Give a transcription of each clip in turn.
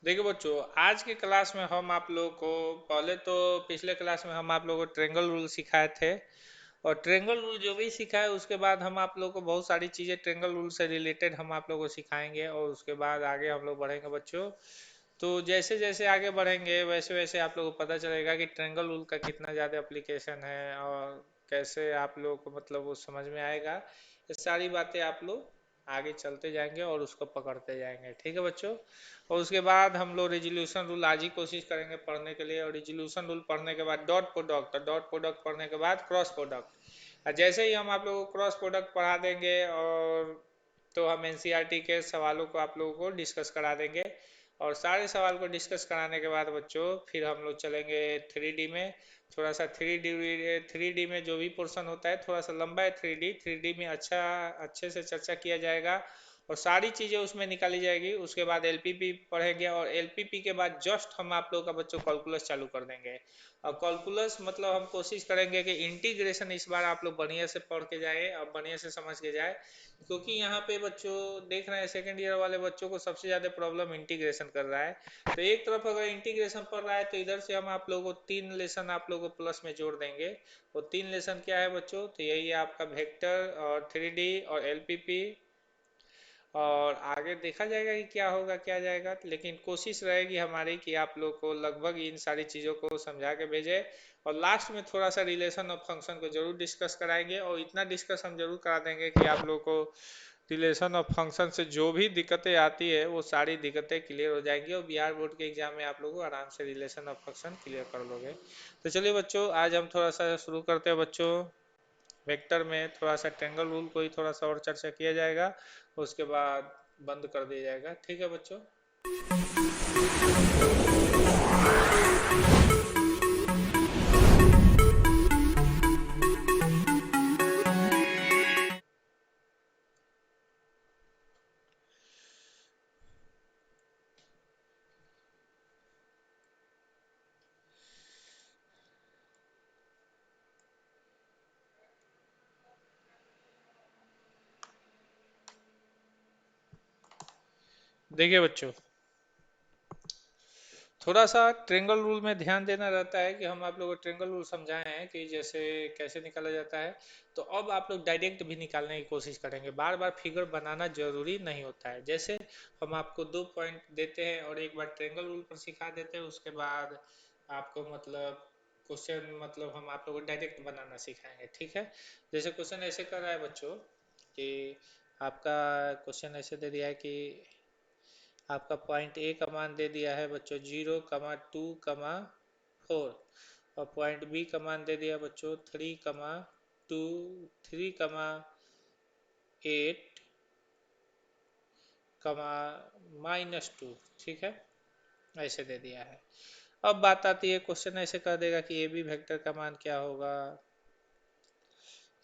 देखिए बच्चों, आज के क्लास में हम आप लोगों को पहले तो पिछले क्लास में हम आप लोगों को ट्रेंगल रूल सिखाए थे। और ट्रेंगल रूल जो भी सिखाए उसके बाद हम आप लोगों को बहुत सारी चीज़ें ट्रेंगल रूल से रिलेटेड हम आप लोगों को सिखाएंगे, और उसके बाद आगे हम लोग बढ़ेंगे बच्चों। तो जैसे जैसे आगे बढ़ेंगे वैसे वैसे आप लोगों को पता चलेगा कि ट्रेंगल रूल का कितना ज़्यादा एप्लीकेशन है, और कैसे आप लोगों को मतलब वो समझ में आएगा। ये सारी बातें आप लोग आगे चलते जाएंगे और उसको पकड़ते जाएंगे, ठीक है बच्चों। और उसके बाद हम लोग रेजोल्यूशन रूल आज ही कोशिश करेंगे पढ़ने के लिए, और रेजोल्यूशन रूल पढ़ने के बाद डॉट प्रोडक्ट, और डॉट प्रोडक्ट पढ़ने के बाद क्रॉस प्रोडक्ट। और जैसे ही हम आप लोगों को क्रॉस प्रोडक्ट पढ़ा देंगे, और तो हम एनसीईआरटी के सवालों को आप लोगों को डिस्कस करा देंगे। और सारे सवाल को डिस्कस कराने के बाद बच्चों फिर हम लोग चलेंगे थ्री डी में। थोड़ा सा थ्री डी में जो भी पोर्शन होता है थोड़ा सा लंबा है। थ्री डी में अच्छे से चर्चा किया जाएगा, और सारी चीज़ें उसमें निकाली जाएगी। उसके बाद एलपीपी पढ़ेंगे, और एलपीपी के बाद जस्ट हम आप लोग का बच्चों कैलकुलस चालू कर देंगे। और कैलकुलस मतलब हम कोशिश करेंगे कि इंटीग्रेशन इस बार आप लोग बढ़िया से पढ़ के जाए और बढ़िया से समझ के जाए। क्योंकि यहाँ पे बच्चों देख रहे हैं सेकेंड ईयर वाले बच्चों को सबसे ज़्यादा प्रॉब्लम इंटीग्रेशन कर रहा है। तो एक तरफ अगर इंटीग्रेशन पढ़ रहा है तो इधर से हम आप लोगों को तीन लेसन आप लोगों को प्लस में जोड़ देंगे। वो तीन लेसन क्या है बच्चों? तो यही है आपका वेक्टर और थ्री डी और एलपीपी। और आगे देखा जाएगा कि क्या होगा क्या जाएगा, लेकिन कोशिश रहेगी हमारी कि आप लोग को लगभग इन सारी चीज़ों को समझा के भेजे। और लास्ट में थोड़ा सा रिलेशन ऑफ फंक्शन को जरूर डिस्कस कराएंगे, और इतना डिस्कस हम जरूर करा देंगे कि आप लोग को रिलेशन ऑफ फंक्शन से जो भी दिक्कतें आती है वो सारी दिक्कतें क्लियर हो जाएंगी, और बिहार बोर्ड के एग्जाम में आप लोग को आराम से रिलेशन ऑफ फंक्शन क्लियर कर लोगे। तो चलिए बच्चों, आज हम थोड़ा सा शुरू करते हैं बच्चों। वेक्टर में थोड़ा सा ट्रेंगल रूल को ही थोड़ा सा और चर्चा किया जाएगा, उसके बाद बंद कर दिया जाएगा, ठीक है बच्चों। देखिए बच्चों, थोड़ा सा ट्रेंगल रूल में ध्यान देना रहता है कि हम आप लोगों को ट्रेंगल रूल समझाए हैं कि जैसे कैसे निकाला जाता है। तो अब आप लोग डायरेक्ट भी निकालने की कोशिश करेंगे, बार बार फिगर बनाना जरूरी नहीं होता है। जैसे हम आपको दो पॉइंट देते हैं और एक बार ट्रेंगल रूल पर सिखा देते हैं, उसके बाद आपको मतलब क्वेश्चन मतलब हम आप लोगों को डायरेक्ट बनाना सिखाएंगे, ठीक है। जैसे क्वेश्चन ऐसे कर रहा है बच्चों कि आपका क्वेश्चन ऐसे दे दिया है कि आपका पॉइंट ए का मान दे दिया है बच्चों 0, 2, 4, और पॉइंट बी का मान दे दिया बच्चों 3, 2, 3, 8, -2, ठीक है। ऐसे दे दिया है। अब बात आती है, क्वेश्चन ऐसे कर देगा कि ए बी वेक्टर का मान क्या होगा।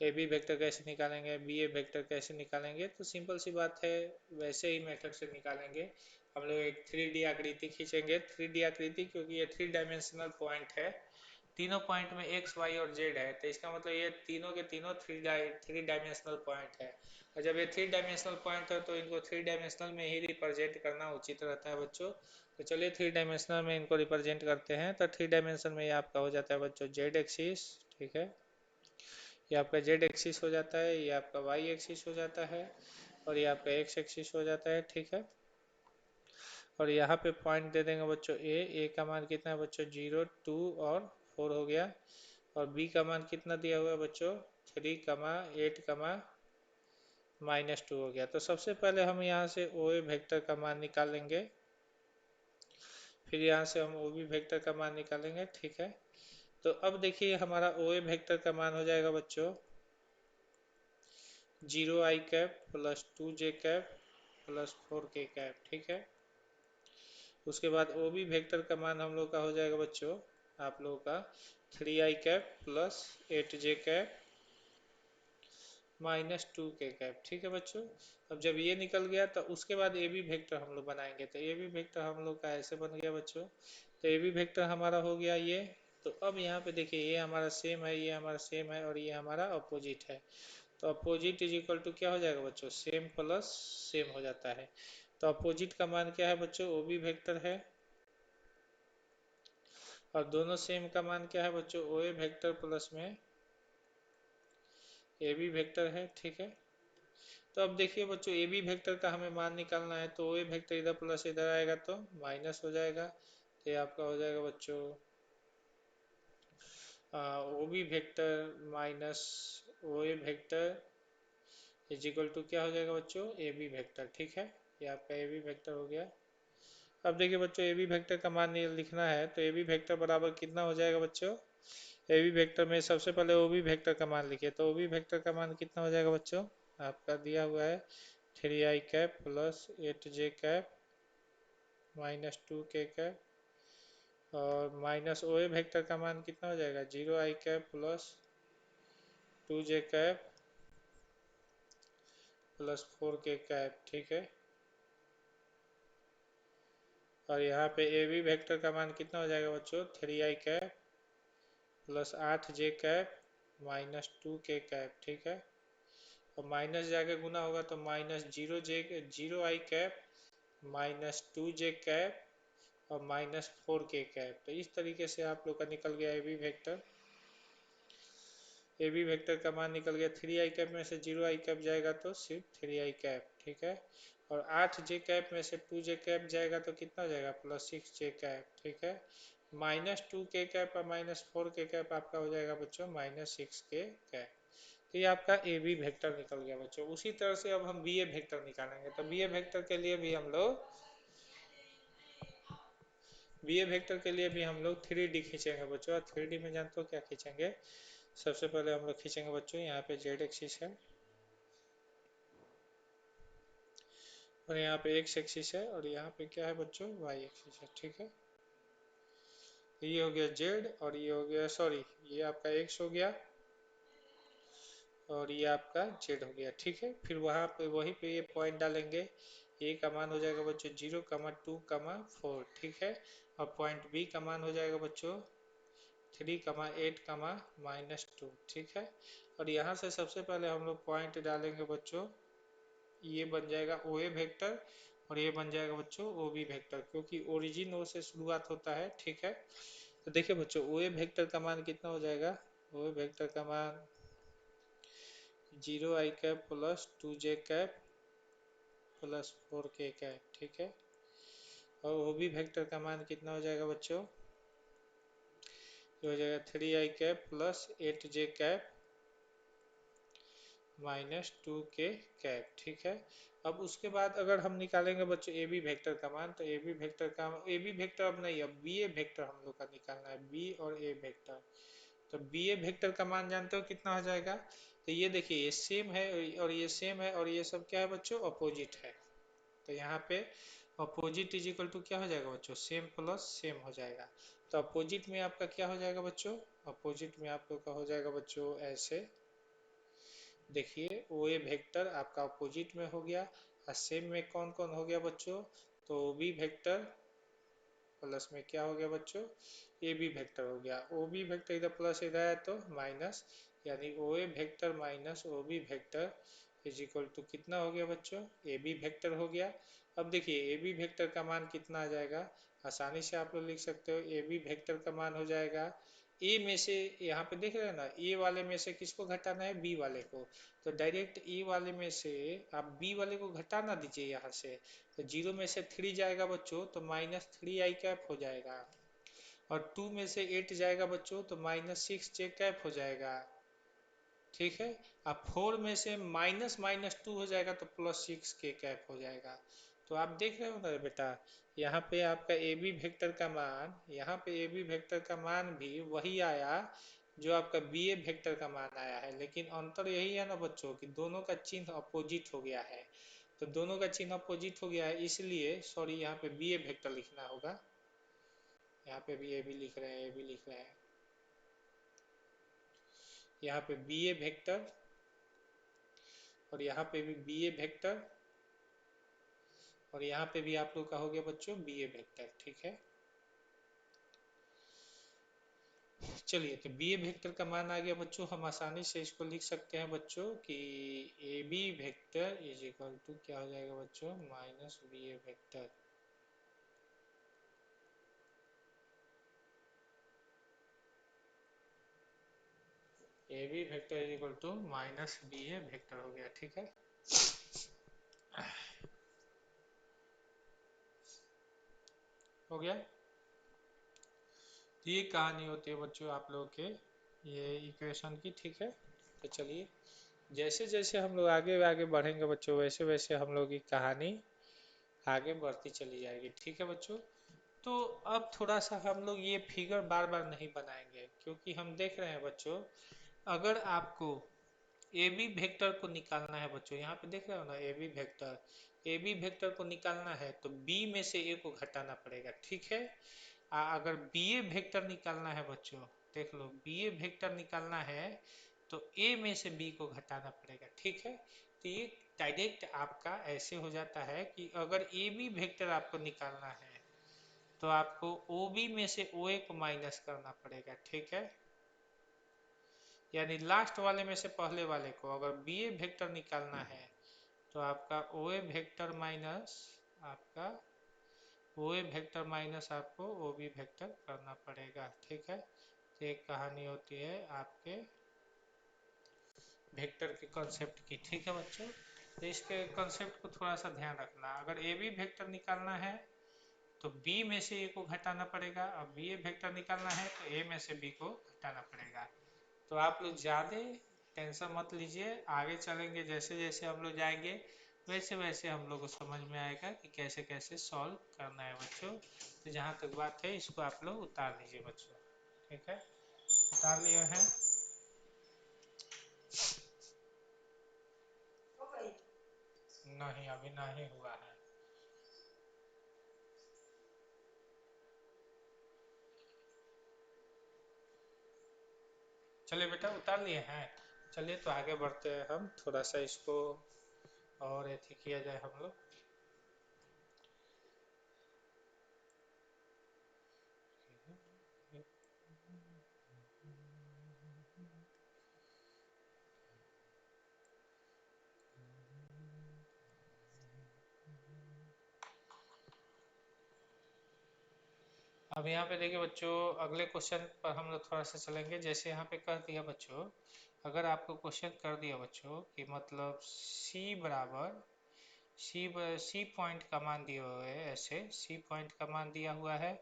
ए बी वेक्टर कैसे निकालेंगे, बी ए वेक्टर कैसे निकालेंगे? तो सिंपल सी बात है, वैसे ही मेथड से निकालेंगे। हम लोग एक थ्री डी आकृति खींचेंगे, थ्री डी आकृति, क्योंकि ये थ्री डायमेंशनल पॉइंट है। तीनों पॉइंट में एक्स वाई और जेड है, तो इसका मतलब ये तीनों के तीनों थ्री डायमेंशनल पॉइंट है। और जब ये थ्री डायमेंशनल पॉइंट है तो इनको थ्री डायमेंशनल में ही रिप्रेजेंट करना उचित रहता है बच्चों। तो चलिए थ्री डायमेंशनल में इनको रिप्रेजेंट करते हैं। तो थ्री डायमेंशन में ये आपका हो जाता है बच्चों जेड एक्सिस, ठीक है। ये आपका जेड एक्सिस हो जाता है, ये आपका वाई एक्सिस हो जाता है, और ये आपका एक्स एक्सिस हो जाता है, ठीक है। और यहाँ पे पॉइंट दे देंगे बच्चों ए का मान कितना है बच्चों 0, 2 और 4 हो गया। और बी का मान कितना दिया हुआ है बच्चों 3, 8, -2 हो गया। तो सबसे पहले हम यहाँ से ओ ए वेक्टर का मान निकालेंगे, फिर यहाँ से हम ओ बी वेक्टर का मान निकालेंगे, ठीक है। तो अब देखिए हमारा ओ ए वेक्टर का मान हो जाएगा बच्चों 0 i cap +2 j cap +4 k cap, ठीक है। उसके बाद ओ बी वेक्टर का मान हम लोग का हो जाएगा बच्चों आप लोगों का 3 i cap +8 j cap -2 k cap, ठीक है बच्चों। अब जब ये निकल गया तो उसके बाद ए बी वेक्टर हम लोग बनाएंगे। तो ए बी वेक्टर हम लोग का ऐसे बन गया बच्चों। तो ए बी वेक्टर हमारा हो गया ये। तो अब यहाँ पे देखिए ये हमारा सेम है, ये हमारा सेम है, और ये हमारा अपोजिट है। तो अपोजिट इज इक्वल टू क्या हो जाएगा बच्चों सेम प्लस सेम हो जाता है। तो अपोजिट का मान क्या है बच्चों, ओ बी वेक्टर है, और दोनों सेम का मान क्या है बच्चों, ओ ए वेक्टर प्लस में ए बी वेक्टर है। ठीक है, तो अब देखिए बच्चों ए बी वेक्टर का हमें मान निकालना है, तो ओ ए वेक्टर इधर प्लस इधर आएगा तो माइनस हो जाएगा, तो ये आपका हो जाएगा बच्चों O B vector minus O A vector is equal to क्या हो जाएगा बच्चों, ए बी वेक्टर। ठीक है, ये आपका ए बी वेक्टर हो गया। अब देखिए बच्चों ए बी वेक्टर का मान लिखना है, तो ए बी वेक्टर बराबर कितना हो जाएगा बच्चों, ए बी वेक्टर में सबसे पहले ओ बी वेक्टर का मान लिखिए, तो ओ बी वेक्टर का मान कितना हो जाएगा बच्चों, आपका दिया हुआ है 3i cap plus 8j cap minus 2k cap, और माइनस ओ ए वेक्टर का मान कितना हो जाएगा, 0i cap plus 2j cap plus 4k cap. ठीक है, और यहाँ पे ए बी वेक्टर का मान कितना हो जाएगा बच्चों, 3i cap plus 8j cap minus 2k cap. ठीक है, और माइनस जाके गुना होगा तो minus 0i cap minus 2j cap और माइनस 4k कैप। तो इस तरीके से आप लोग का निकल गया A B vector. A B vector का मान निकल गया, 3i कैप में से 0i कैप जाएगा तो सिर्फ 3i कैप। ठीक है, और 8j कैप में से 2j कैप जाएगा तो कितना हो जाएगा, प्लस 6j कैप। ठीक है, माइनस 2k कैप और माइनस 4k कैप आपका हो जाएगा बच्चों माइनस 6k कैप। तो ये आपका ए बी वेक्टर निकल गया बच्चों। उसी तरह से अब हम बी ए वेक्टर निकालेंगे, तो बी ए वेक्टर के लिए भी हम लोग थ्री डी खींचेंगे बच्चों। और थ्री डी में जानते हो क्या खींचेंगे, सबसे पहले हम लोग खींचेंगे बच्चों, यहाँ पे जेड एक्सिस है और यहाँ पे एक्स एक्सिस है और यहाँ पे क्या है बच्चों, वाई एक्सिस है। ठीक है, ये हो गया जेड और ये हो गया, सॉरी ये आपका एक्स हो गया और ये आपका जेड हो गया। ठीक है, फिर वहाँ पे वहीं पे ये पॉइंट डालेंगे, ए का मान हो जाएगा बच्चों 0,2,4। ठीक है, और पॉइंट बी का मान हो जाएगा बच्चों 3,8,-2। ठीक है, और यहाँ से सबसे पहले हम लोग पॉइंट डालेंगे बच्चों, ये बन जाएगा ओ ए वेक्टर और ये बन जाएगा बच्चों ओ बी वेक्टर, क्योंकि ओरिजिन ओ से शुरुआत होता है। ठीक है, तो देखिए बच्चों ओ ए वेक्टर का मान कितना हो जाएगा, ओ ए वेक्टर का मान 0i cap plus 2j cap plus 4k cap. ठीक है, और ओ बी वेक्टर का मान कितना हो जाएगा बच्चों, ये हो जाएगा 3i cap plus 8j cap minus 2k cap. ठीक है, अब उसके बाद अगर हम निकालेंगे बच्चों ए बी वेक्टर का मान, तो ए बी वेक्टर का, ए बी वेक्टर अब नहीं, अब बी ए वेक्टर हम लोग का निकालना है, बी और ए वेक्टर। तो बी ए वेक्टर का मान जानते हो कितना हो जाएगा, तो ये देखिए ये सेम है और ये सेम है और ये सब क्या है बच्चों, अपोजिट है। तो यहाँ पे अपोजिट इज इक्वल टू क्या हो जाएगा बच्चों, सेम प्लस सेम हो जाएगा। तो अपोजिट में आपका क्या हो जाएगा बच्चों, अपोजिट में आप लोग का हो जाएगा बच्चों ऐसे, देखिए ओ ए वेक्टर आपका अपोजिट में हो गया, और सेम में कौन कौन हो गया बच्चों, तो ओ बी वेक्टर प्लस में क्या हो गया बच्चों, ए बी वेक्टर हो गया। ओ बी वेक्टर इधर प्लस इधर है तो माइनस, यानी O A vector minus O B vector is equal to कितना हो गया बच्चों, ए बी वेक्टर हो गया। अब देखिए ए बी वेक्टर का मान कितना आ जाएगा, आसानी से आप लोग लिख सकते हो, ए बी वेक्टर का मान हो जाएगा ए में से, यहाँ पे देख रहे हैं ना, ए वाले में से किसको घटाना है, बी वाले को, तो डायरेक्ट ए वाले में से आप बी वाले को घटा ना दीजिए यहाँ से, तो 0 में से 3 जाएगा बच्चों तो माइनस 3i कैप हो जाएगा, और 2 में से 8 जाएगा बच्चों तो माइनस 6j कैप हो जाएगा। ठीक है, अब 4 में से माइनस माइनस 2 हो जाएगा तो प्लस 6k कैप हो जाएगा। तो आप देख रहे हो ना बेटा, यहाँ पे आपका ए बी वेक्टर का मान, यहाँ पे ए बी वेक्टर का मान भी वही आया जो आपका बी ए वेक्टर का मान आया है, लेकिन अंतर यही है ना बच्चों कि दोनों का चिन्ह अपोजिट हो गया है। तो दोनों का चिन्ह अपोजिट हो गया है, इसलिए सॉरी यहाँ पे बी ए वेक्टर लिखना होगा, यहाँ पे भी ए बी लिख रहे हैं, ए बी लिख रहे हैं, यहाँ पे बी ए वेक्टर और यहाँ पे भी बी ए वेक्टर और यहाँ पे भी आप लोग का हो गया बच्चों बी ए वेक्टर। ठीक है, चलिए, तो बी ए वेक्टर का मान आ गया बच्चों। हम आसानी से इसको लिख सकते हैं बच्चों कि A B vector is equal to क्या हो जाएगा बच्चों, minus B A vector. A B vector is equal to minus B A vector हो गया, ठीक है। हो गया। तो ये कहानी होती है बच्चों आप लोगों के ये इक्वेशन की, ठीक है। तो चलिए, जैसे जैसे हम लोग आगे आगे बढ़ेंगे बच्चों, वैसे वैसे हम लोग की कहानी आगे बढ़ती चली जाएगी, ठीक है बच्चों। तो अब थोड़ा सा हम लोग ये फिगर बार बार नहीं बनाएंगे, क्योंकि हम देख रहे हैं बच्चों, अगर आपको ए बी वेक्टर को निकालना है बच्चों, यहाँ पे देख रहे हो ना A B vector, A B vector को निकालना है तो बी में से ए को घटाना पड़ेगा, ठीक है। अगर बी ए वेक्टर निकालना है बच्चों, देख लो बी ए वेक्टर निकालना है तो ए में से बी को घटाना पड़ेगा, ठीक है। तो ये डायरेक्ट आपका ऐसे हो जाता है कि अगर ए बी वेक्टर आपको निकालना है तो आपको ओ बी में से ओ ए को माइनस करना पड़ेगा, ठीक है। यानी लास्ट वाले में से पहले वाले को, अगर बी ए वेक्टर निकालना है तो आपका ओ ए वेक्टर माइनस आपका ओ ए वेक्टर माइनस आपको ओ बी वेक्टर करना पड़ेगा, ठीक है। तो एक कहानी होती है आपके वेक्टर के कॉन्सेप्ट की, ठीक है बच्चों। तो इसके कॉन्सेप्ट को थोड़ा सा ध्यान रखना। अगर ए बी वेक्टर निकालना है तो बी में से ए को घटाना पड़ेगा, और बी ए वेक्टर निकालना है तो ए में से बी को घटाना पड़ेगा। तो आप लोग ज़्यादा टेंशन मत लीजिए, आगे चलेंगे जैसे जैसे हम लोग जाएंगे वैसे वैसे हम लोग को समझ में आएगा कि कैसे कैसे सॉल्व करना है बच्चों। तो जहाँ तक बात है इसको आप लोग उतार लीजिए बच्चों, ठीक है। उतार लिए हैं। नहीं, अभी नहीं हुआ है। चलिए बेटा, उतार लिए हैं। चलिए तो आगे बढ़ते हैं, हम थोड़ा सा इसको और ऐसे किया जाए हम लोग। अब यहाँ पे देखिए बच्चों, अगले क्वेश्चन पर हम लोग थोड़ा सा चलेंगे। जैसे यहाँ पे कह दिया बच्चों, अगर आपको क्वेश्चन कर दिया बच्चों कि मतलब c बराबर सी पॉइंट का मान दिया हुआ है, ऐसे सी पॉइंट का मान दिया हुआ है।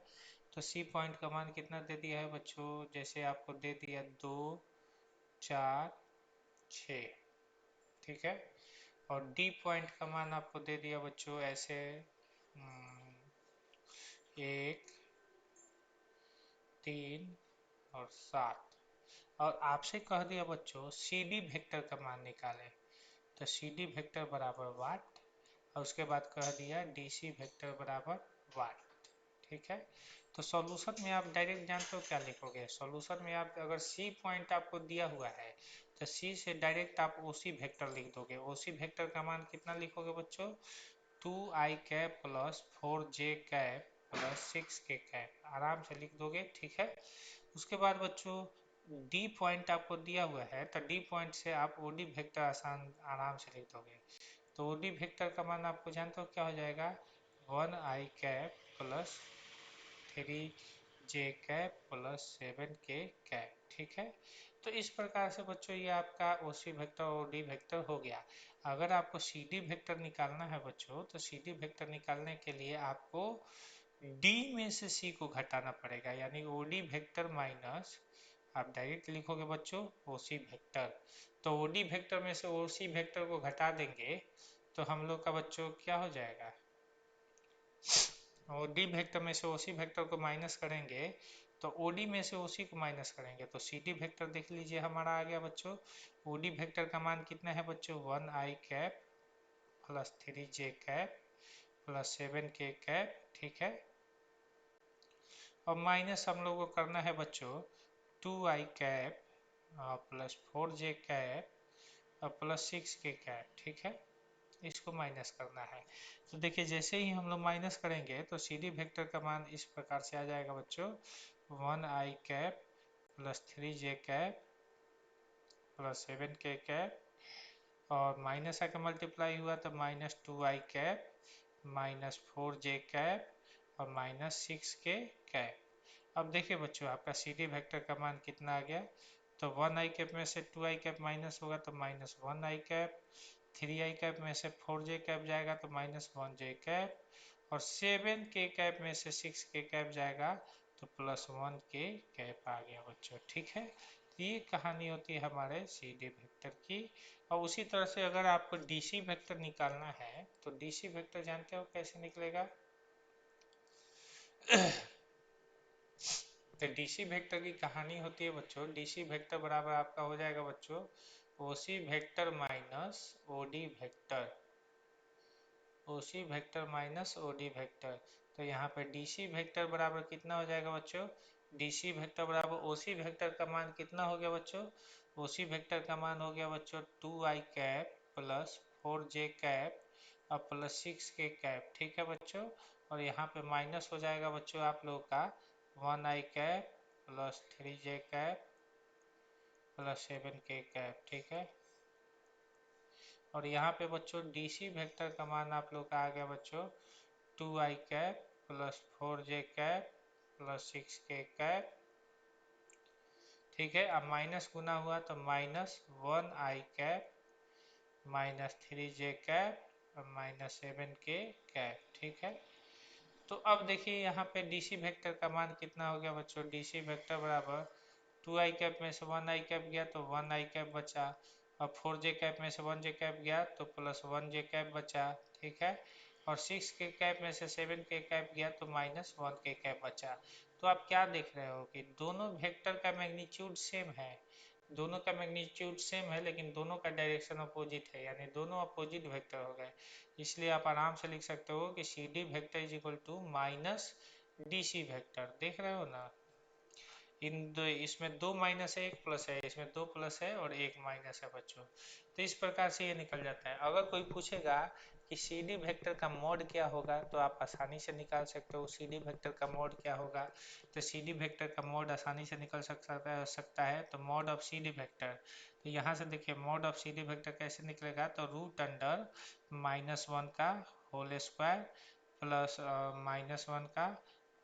तो सी पॉइंट का मान कितना दे दिया है बच्चों, जैसे आपको दे दिया 2 4 6, ठीक है। और डी पॉइंट का मान आपको दे दिया बच्चों ऐसे 1 3 और 7। और आपसे कह दिया बच्चों सी डी वेक्टर का मान निकालें, तो सी डी वेक्टर बराबर वाट, और उसके बाद कह दिया डी सी वेक्टर बराबर वाट, ठीक है। तो सॉल्यूशन में आप डायरेक्ट जानते हो क्या लिखोगे, सॉल्यूशन में आप अगर सी पॉइंट आपको दिया हुआ है तो सी से डायरेक्ट आप ओ सी वेक्टर लिख दोगे। ओ सी वेक्टर का मान कितना लिखोगे बच्चों, 2i cap plus 4j cap plus 6k cap, आराम से लिख दोगे, ठीक है। उसके बाद बच्चों डी पॉइंट आपको दिया हुआ है तो डी पॉइंट से आप ओ डी वेक्टर आसान आराम से लिख दोगे। तो ओ डी वेक्टर का मान आपको जानते हो क्या हो जाएगा, 1i cap plus 3j cap plus 7k cap, ठीक है। तो इस प्रकार से बच्चों ये आपका ओ सी वेक्टर और डी वेक्टर हो गया। अगर आपको सी डी वेक्टर निकालना है बच्चों, तो सी डी वेक्टर निकालने के लिए आपको डी में से सी को घटाना पड़ेगा, यानी ओ डी वेक्टर माइनस आप डायरेक्ट लिखोगे बच्चों ओ सी वेक्टर। तो ओ डी वेक्टर में से ओ सी वेक्टर को घटा देंगे तो हम लोग का बच्चों क्या हो जाएगा, और डी वेक्टर में से ओसी वेक्टर को माइनस करेंगे तो ओडी में से ओसी को माइनस करेंगे तो सी डी वेक्टर देख लीजिए हमारा आ गया बच्चों। ओडी वेक्टर का मान कितना है बच्चों, 1i cap plus 3j cap plus 7k cap, ठीक है। और माइनस हम लोग को करना है बच्चों 2i cap plus 4j cap और प्लस 6k कैप, ठीक है। इसको माइनस करना है। तो देखिए जैसे ही हम लोग माइनस करेंगे तो सी डी वेक्टर का मान इस प्रकार से आ जाएगा बच्चों, 1i cap plus 3j cap plus 7k cap, और माइनस आके मल्टीप्लाई हुआ तो -2i कैप -4j कैप और -6k कैप। अब देखिए बच्चों, आपका सी डी वेक्टर का मान कितना आ गया, तो 1i कैप में से 2i कैप माइनस होगा तो -1i कैप, 3i कैप में से 4j कैप जाएगा तो -1j कैप, और 7k कैप में से 6k कैप जाएगा तो +1k कैप आ गया बच्चों। ठीक है, तो ये कहानी होती है हमारे सी डी वेक्टर की। और उसी तरह से अगर आपको डीसी वेक्टर निकालना है तो डीसी वेक्टर जानते हो कैसे निकलेगा? तो डीसी वेक्टर की कहानी होती है बच्चों, डीसी वेक्टर बराबर आपका हो जाएगा बच्चों ओसी वेक्टर माइनस ओडी वेक्टर, ओसी वेक्टर माइनस ओडी वेक्टर। तो यहाँ पे डीसी वेक्टर बराबर कितना हो जाएगा बच्चों, डीसी वेक्टर बराबर ओसी वेक्टर का मान कितना हो गया बच्चों, ओसी वेक्टर का मान हो गया बच्चों 2i cap plus 4j cap और प्लस 6k कैप। ठीक है बच्चों, और यहाँ पे माइनस हो जाएगा बच्चों आप लोगों का 1i cap plus 3j cap plus 7k cap. ठीक है, और यहाँ पे बच्चों डीसी वेक्टर का मान आप लोग का आ गया बच्चों 2i cap plus 4j cap plus 6k cap. ठीक है, अब माइनस गुना हुआ तो -1i कैप -3j कैप और -7k कैप। ठीक है, तो अब देखिए यहाँ पे डीसी वेक्टर का मान कितना हो गया बच्चों, डीसी वेक्टर बराबर 2i कैप में से 1i कैप गया तो 1i कैप बचा, और 4j कैप में से 1j कैप गया तो +1j कैप बचा। ठीक है, और 6k कैप में से 7k कैप गया तो -1k कैप बचा। तो आप क्या देख रहे हो कि दोनों वेक्टर का मैग्नीट्यूड सेम है, दोनों का मैग्नीट्यूड सेम है लेकिन दोनों का डायरेक्शन अपोजिट है, यानी दोनों अपोजिट वेक्टर हो गए। इसलिए आप आराम से लिख सकते हो कि C D vector is equal to minus D C vector. देख रहे हो ना, इसमें 2 माइनस है, 1 प्लस है, इसमें 2 प्लस है और 1 माइनस है बच्चों। तो इस प्रकार से ये निकल जाता है। अगर कोई पूछेगा कि सी डी वेक्टर का मोड क्या होगा तो आप आसानी से निकाल सकते हो सी डी वेक्टर का मोड क्या होगा। तो सी डी वेक्टर का मोड आसानी से निकल सकता है। तो mod of C D vector, तो यहाँ से देखिए mod of C D vector कैसे निकलेगा, तो √अंडर -1 का होल स्क्वायर प्लस -1 का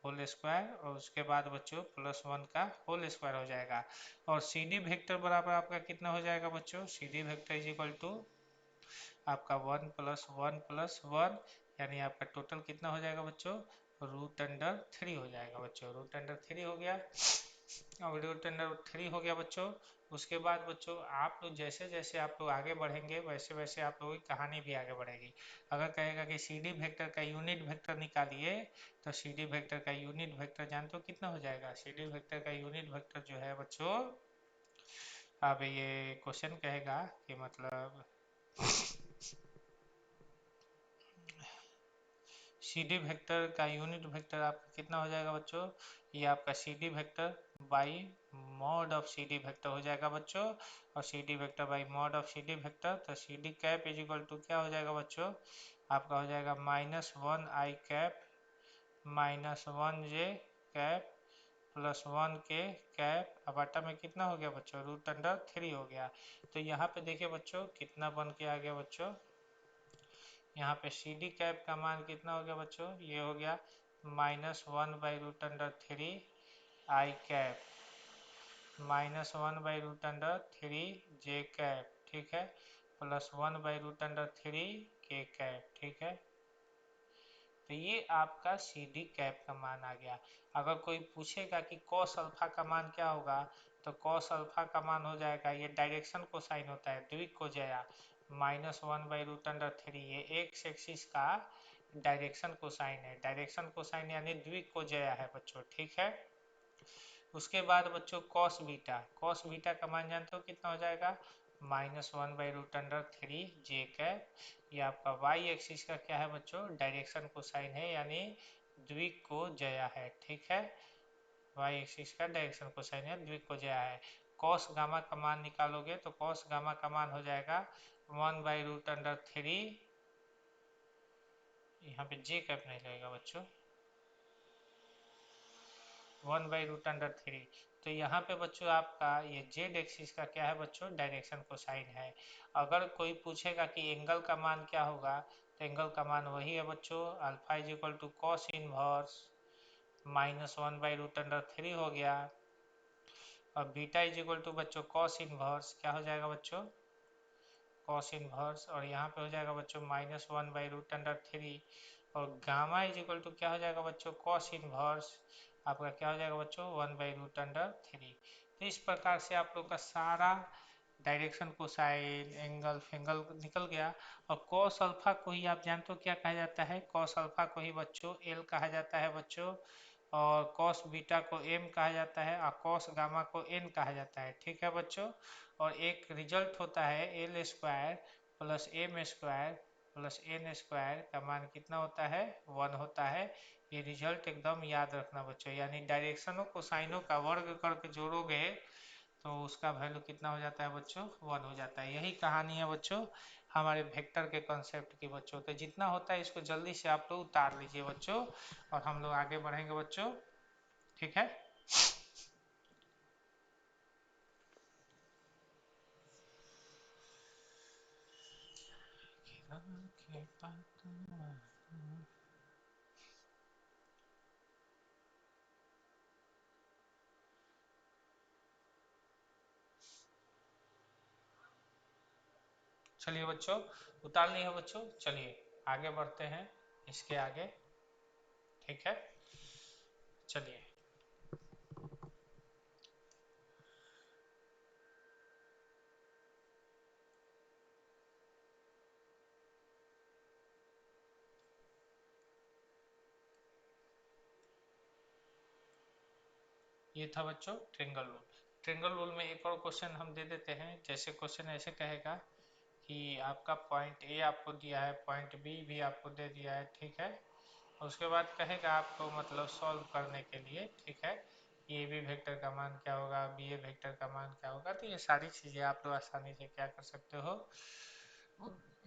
होल स्क्वायर और उसके बाद बच्चों +1 का होल स्क्वायर हो जाएगा। और सी डी वेक्टर बराबर आपका कितना हो जाएगा बच्चों, C D vector is equal to आपका 1 + 1 + 1, यानी आपका टोटल कितना हो जाएगा बच्चों, √3 हो जाएगा बच्चों। √3 हो गया, और √3 हो गया बच्चों। उसके बाद बच्चों आप लोग जैसे जैसे आप लोग आगे बढ़ेंगे वैसे वैसे आप लोगों की कहानी भी आगे बढ़ेगी। अगर कहेगा कि सी डी वेक्टर का यूनिट वेक्टर निकालिए, तो सी डी वेक्टर का यूनिट वेक्टर जानते हो कितना हो जाएगा, सी डी वेक्टर का यूनिट वेक्टर जो है बच्चों, अब ये क्वेश्चन कहेगा कि मतलब सी डी वेक्टर का यूनिट वेक्टर आपका कितना हो जाएगा बच्चों, ये आपका C D vector by mod of C D vector हो जाएगा बच्चों। और C D vector by mod of C D vector, तो C D cap is equal to क्या हो जाएगा बच्चों, आपका हो जाएगा -1i cap -1j cap plus 1k cap. अब आटा में कितना हो गया बच्चों, √3 हो गया। तो यहाँ पे देखिए बच्चों कितना बन के आ गया बच्चों, यहाँ पे सी डी कैप का मान कितना हो गया बच्चों, ये हो गया -1/√3 i कैप -1/√3 j कैप। ठीक है, प्लस 1/√3 k कैप। ठीक है, तो ये आपका सी डी कैप का मान आ गया। अगर कोई पूछेगा कि कॉस अल्फा का मान क्या होगा, तो कॉस अल्फा का मान हो जाएगा, ये डायरेक्शन को साइन होता है द्विक को जया -1/√3, ये एक्स एक्सिस का डायरेक्शन को साइन है, डायरेक्शन को साइन यानी द्विक को जया है बच्चों। ठीक है, उसके बाद बच्चों कॉस बीटा का मान जानते हो कितना हो जाएगा, -1/√3 j कैप। ये आपका वाई एक्सिस का क्या है बच्चों, डायरेक्शन को साइन है यानी द्विक को जया है। ठीक है, वाई एक्सिस का डायरेक्शन को साइन है, द्विक को जया है। कॉस गामा का मान निकालोगे तो कॉस गामा का मान हो जाएगा 1/√3, यहाँ पे जे कैप नहीं लगेगा बच्चों, 1/√3। तो यहाँ पे बच्चों आपका ये जेड एक्सिस का क्या है बच्चों, डायरेक्शन कोसाइन है। अगर कोई पूछेगा कि एंगल का मान क्या होगा, तो एंगल का मान वही है बच्चों, alpha is equal to cos inverse -1/√3 हो गया, और बीटा इज इक्वल टू बच्चों कॉस इनवर्स क्या हो जाएगा बच्चों, कॉस इनवर्स, और यहाँ पे हो जाएगा बच्चों -1/√3, और गामा इज इक्वल टू क्या हो जाएगा बच्चों, कॉस इनवर्स आपका क्या हो जाएगा बच्चों, 1/√3। तो इस प्रकार से आप लोग का सारा डायरेक्शन कोसाइन एंगल फेंगल निकल गया। और कॉस अल्फा को ही आप जानते हो क्या कहा जाता है, कॉस अल्फा को ही बच्चों एल कहा जाता है बच्चों, और कॉस बीटा को एम कहा जाता है, और कॉस गामा को एन कहा जाता है। ठीक है बच्चों, और एक रिजल्ट होता है L square plus M square plus N square का मान कितना होता है, 1 होता है। ये रिजल्ट एकदम याद रखना बच्चों, यानी डायरेक्शनों को साइनों का वर्ग करके जोड़ोगे तो उसका वैल्यू कितना हो जाता है बच्चों, 1 हो जाता है। यही कहानी है बच्चों हमारे वेक्टर के कॉन्सेप्ट की बच्चों। तो जितना होता है इसको जल्दी से आप लोग उतार लीजिए बच्चों, और हम लोग आगे बढ़ेंगे बच्चों। ठीक है, चलिए बच्चों उतार लिए बच्चों, चलिए आगे बढ़ते हैं इसके आगे। ठीक है, चलिए ये था बच्चों ट्रिंगल रूल। ट्रिंगल रूल में एक और क्वेश्चन हम दे देते हैं। जैसे क्वेश्चन ऐसे कहेगा कि आपका पॉइंट ए आपको दिया है, पॉइंट बी भी आपको दे दिया है, ठीक है। उसके बाद कहेगा आपको मतलब सॉल्व करने के लिए, ठीक है, ए बी वेक्टर का मान क्या होगा, बी ए वेक्टर का मान क्या होगा। तो ये सारी चीज़ें आप लोग आसानी से क्या कर सकते हो,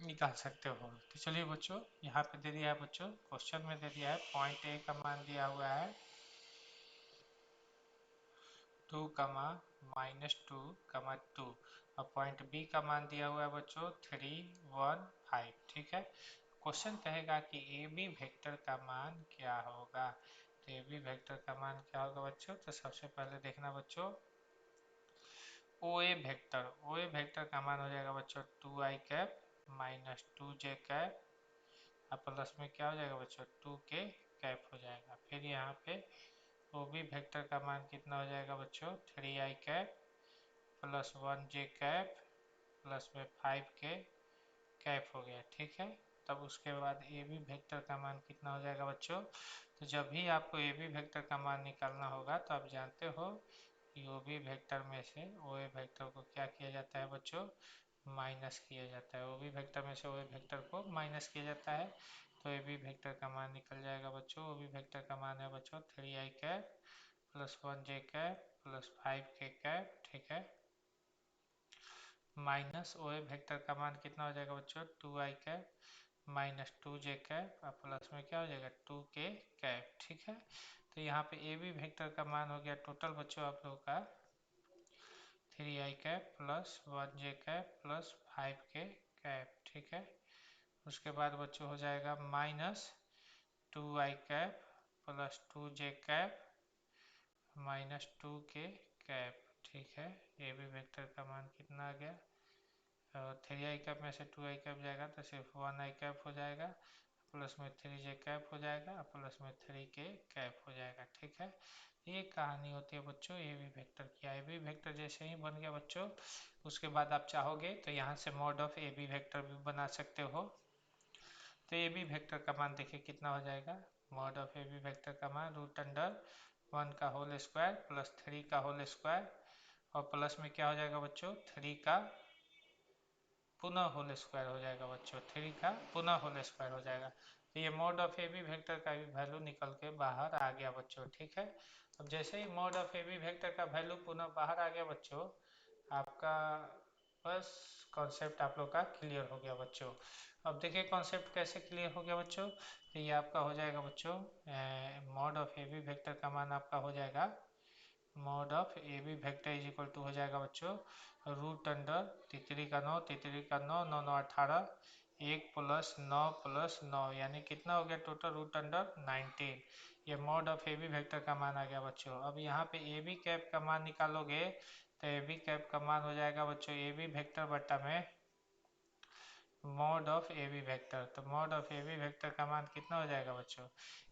निकाल सकते हो। तो चलिए बच्चों यहाँ पे दे दिया है बच्चों, क्वेश्चन में दे दिया है पॉइंट ए का मान दिया हुआ है 2, -2, और पॉइंट बी का मान दिया हुआ है बच्चों 3, 1, 5। ठीक है, क्वेश्चन कहेगा कि ए बी वेक्टर का मान क्या होगा। तो ए बी वेक्टर का मान क्या होगा बच्चों, तो सबसे पहले देखना बच्चों ओ ए वेक्टर का मान हो जाएगा बच्चों 2i कैप -2j कैप, और प्लस में क्या हो जाएगा बच्चों 2k कैप हो जाएगा। फिर यहाँ पे ओ बी वेक्टर का मान कितना हो जाएगा बच्चों 3i cap +1j cap plus में 5k कैप हो गया। ठीक है, तब उसके बाद ए बी वेक्टर का मान कितना हो जाएगा बच्चों। तो जब भी आपको ए बी वेक्टर का मान निकालना होगा तो आप जानते हो कि ओ बी वेक्टर में से ओ ए वेक्टर को क्या किया जाता है बच्चों, माइनस किया जाता है। ओ बी वेक्टर में से ओ ए वेक्टर को माइनस किया जाता है, तो ए बी वेक्टर का मान निकल जाएगा बच्चों। ओ बी वेक्टर का मान है बच्चों 3i cap +1j cap +5k cap. ठीक है, माइनस ओ ए वेक्टर का मान कितना हो जाएगा बच्चों 2i कैप -2j कैप, और प्लस में क्या हो जाएगा 2k कैप। ठीक है, तो यहाँ पे ए बी वेक्टर का मान हो गया टोटल बच्चों आप लोगों का 3i cap +1j cap +5k cap. ठीक है, उसके बाद बच्चों हो जाएगा -2i cap +2j cap -2k cap. ठीक है, ए बी वेक्टर का मान कितना आ गया, 3i कैप में से 2i कैप जाएगा तो सिर्फ 1i कैप हो जाएगा, प्लस में 3j कैप हो जाएगा, प्लस में 3k कैप हो जाएगा। ठीक है, ये कहानी होती है बच्चों ए बी वेक्टर की। ए बी वेक्टर जैसे ही बन गया बच्चों, उसके बाद आप चाहोगे तो यहाँ से mod of A B vector भी बना सकते हो। तो ए बी वेक्टर का मान देखिए कितना हो जाएगा, mod of A B vector का मान √1 का होल स्क्वायर +3 का होल स्क्वायर, और प्लस में क्या हो जाएगा बच्चों 3 का पुनः होल स्क्वायर हो जाएगा बच्चों, 3 का पुनः होल स्क्वायर हो जाएगा। तो ये mod of A B vector का भी वैल्यू निकल के बाहर आ गया बच्चों। ठीक है, अब जैसे ही mod of A B vector का वैल्यू पुनः बाहर आ गया बच्चों, आपका बस कॉन्सेप्ट आप लोग का क्लियर हो गया बच्चों। अब देखिए कॉन्सेप्ट कैसे क्लियर हो गया बच्चों। तो ये आपका हो जाएगा बच्चों mod mod of A B vector का मान आपका हो जाएगा, mod of A B vector is equal to हो जाएगा बच्चों रूट अंडर तितरी का 9, तितरी का 9, 9 9 18, 1 + 9 + 9 यानी कितना हो गया टोटल रूट अंडर 19। ये mod of A B vector का मान आ गया बच्चों। अब यहाँ पे ए बी कैप का मान निकालोगे तो ए बी कैप का मान हो जाएगा बच्चों ए बी वेक्टर बट्टा में mod of A B vector. तो mod of A B vector का मान कितना हो जाएगा बच्चों,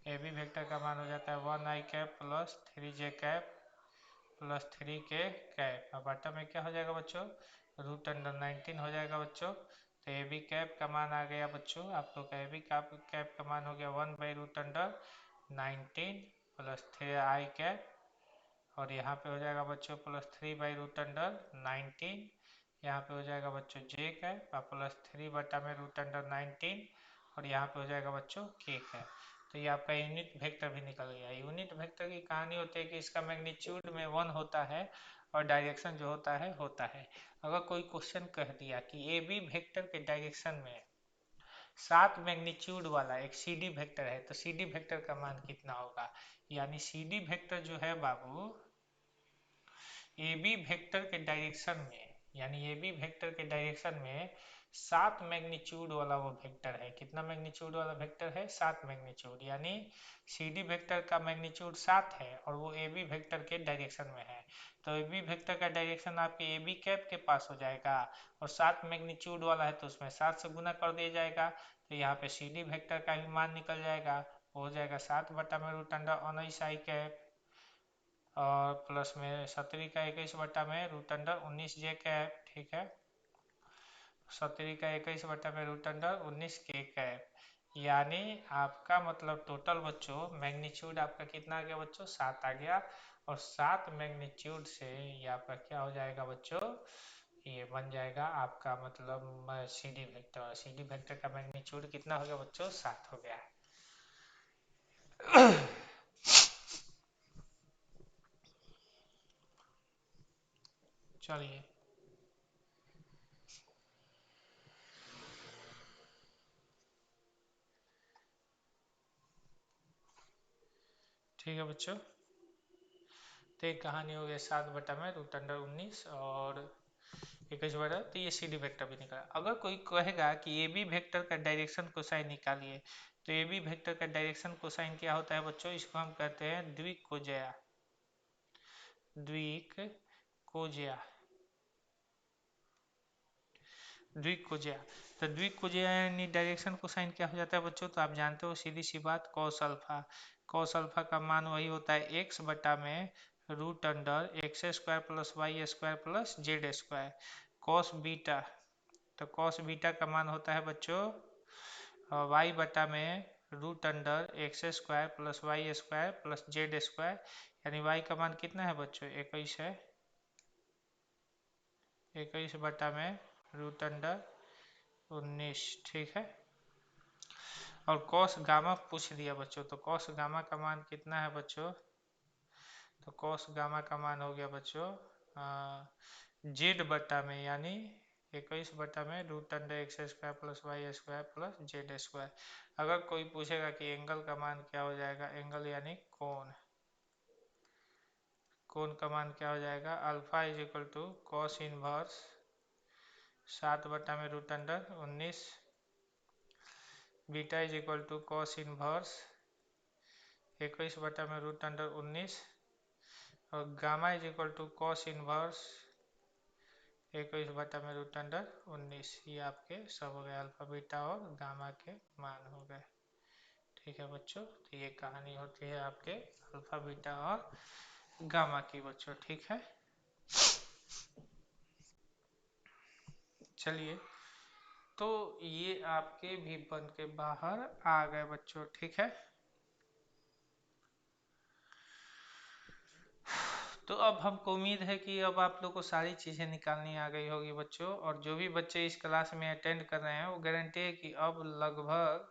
ए बी वेक्टर का मान हो जाता है 1 i cap plus 3j cap plus 3k cap. अब बट्टा में क्या हो जाएगा बच्चों, रूट अंडर 19 हो जाएगा बच्चों। तो ए बी कैप का मान आ गया बच्चों आप लोग का, ए बी कैप का मान हो गया 1/√19 प्लस 3i कैप, और यहाँ पे हो जाएगा बच्चों प्लस 3/√19, यहाँ पे हो जाएगा बच्चों जे कैप और प्लस 3/√19, और यहाँ पे हो जाएगा बच्चों के कैप। तो ये आपका यूनिट वेक्टर भी निकल गया। यूनिट वेक्टर की कहानी होती है कि इसका मैग्नीट्यूड में 1 होता है और डायरेक्शन जो होता है। अगर कोई क्वेश्चन कह दिया कि ए बी वेक्टर के डायरेक्शन में 7 मैग्नीट्यूड वाला एक सी डी वेक्टर है तो सी डी वेक्टर का मान कितना होगा, यानी सी डी वेक्टर जो है बाबू ए बी वेक्टर के डायरेक्शन में, यानी ए बी वेक्टर के डायरेक्शन में 7 मैग्नीट्यूड वाला वो वेक्टर है। कितना मैग्नीट्यूड वाला वेक्टर है, 7 मैग्नीट्यूड, यानी सी डी वेक्टर का मैग्नीट्यूड 7 है और वो ए बी वेक्टर के डायरेक्शन में है। तो ए बी वेक्टर का डायरेक्शन आपके ए बी कैप के पास हो जाएगा और 7 मैग्नीट्यूड वाला है तो उसमें 7 से गुना कर दिया जाएगा। तो यहाँ पे सी डी वेक्टर का भी मान निकल जाएगा, वो हो जाएगा 7/√19 कैप और प्लस में 17 का 21 बट्टा में रूट अंडर 19 जे कैप, ठीक है, 17 का 21 बट्टा में रूट अंडर 19 के कैप। यानी आपका मतलब टोटल बच्चों मैग्नीट्यूड आपका कितना आ गया बच्चों, 7 आ गया, और 7 मैग्नीट्यूड से ये आपका क्या हो जाएगा बच्चों, ये बन जाएगा आपका मतलब C D vector. C D vector का मैग्नीट्यूड कितना हो गया बच्चों, 7 हो गया। चलिए ठीक है बच्चों, तो एक कहानी हो गया 7 बटा में रूट अंडर 19 और 21 बटा, तो ये सी डी वेक्टर भी निकला। अगर कोई कहेगा कि ए बी वेक्टर का डायरेक्शन कोसाइन निकालिए तो ए बी वेक्टर का डायरेक्शन कोसाइन क्या होता है बच्चों, इसको हम कहते हैं द्विकोजया। द्विकोजया द्विकोजया तो द्विकोजया यानी डायरेक्शन कोसाइन क्या हो जाता है बच्चों, तो आप जानते हो सीधी सी बात, कॉस अल्फा। कॉस अल्फा का मान वही होता है एक्स बटा में root under x² plus y² plus z²। Cos beta, तो कॉस बीटा का मान होता है बच्चों y बटा में root under x² plus y² plus z², यानी y का मान कितना है बच्चों 21 है, 21 बटा में रूट अंडर 19, ठीक है। और कॉस गामा पूछ दिया बच्चों, तो कॉस गामा का मान कितना है बच्चों, तो कॉस गामा का मान हो गया बच्चों जेड बटा में, यानी 21 बटा में root under x² plus y² plus z²। अगर कोई पूछेगा कि एंगल का मान क्या हो जाएगा, एंगल यानी कोण, कोण का मान क्या हो जाएगा, alpha is equal to cos inverse 7 बटा में root under 19, beta is equal to cos inverse 21 बटा में रूट अंडर 19, और gamma is equal to cos inverse 21 बटा में रूट अंडर 19। ये आपके सब हो गए अल्फा बीटा और गामा के मान हो गए, ठीक है बच्चों। तो ये कहानी होती है आपके अल्फा बीटा और गामा की बच्चों, ठीक है। चलिए, तो ये आपके भी बन के बाहर आ गए बच्चों, ठीक है। तो अब हमको उम्मीद है कि अब आप लोग को सारी चीज़ें निकालनी आ गई होगी बच्चों, और जो भी बच्चे इस क्लास में अटेंड कर रहे हैं वो गारंटी है कि अब लगभग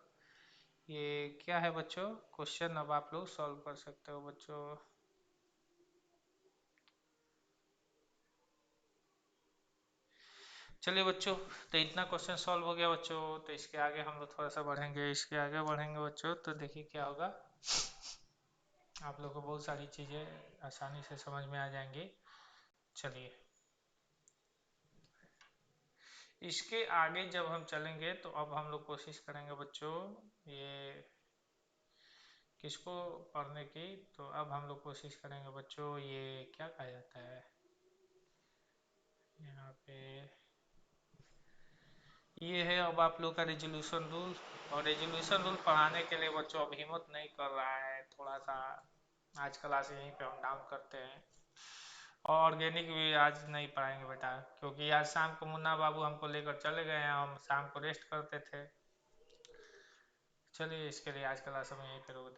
ये क्या है बच्चों, क्वेश्चन अब आप लोग सॉल्व कर सकते हो बच्चों। चलिए बच्चों, तो इतना क्वेश्चन सॉल्व हो गया बच्चों, तो इसके आगे हम लोग थोड़ा सा बढ़ेंगे, इसके आगे बढ़ेंगे बच्चों, तो देखिए क्या होगा। आप लोग को बहुत सारी चीज़ें आसानी से समझ में आ जाएंगी। चलिए, इसके आगे जब हम चलेंगे तो अब हम लोग कोशिश करेंगे बच्चों, ये किसको पढ़ने की, तो अब हम लोग कोशिश करेंगे बच्चों, ये क्या कहा जाता है यहाँ पे, ये है अब आप लोग का रेजोल्यूशन रूल। और रेजोल्यूशन रूल पढ़ाने के लिए बच्चों अब हिम्मत नहीं कर रहा है, थोड़ा सा आज क्लास यहीं पे हम डाउन करते हैं। और ऑर्गेनिक भी आज नहीं पढ़ाएंगे बेटा, क्योंकि आज शाम को मुन्ना बाबू हमको लेकर चले गए हैं, हम शाम को रेस्ट करते थे। चलिए, इसके लिए आज क्लास हम यहीं पे रोक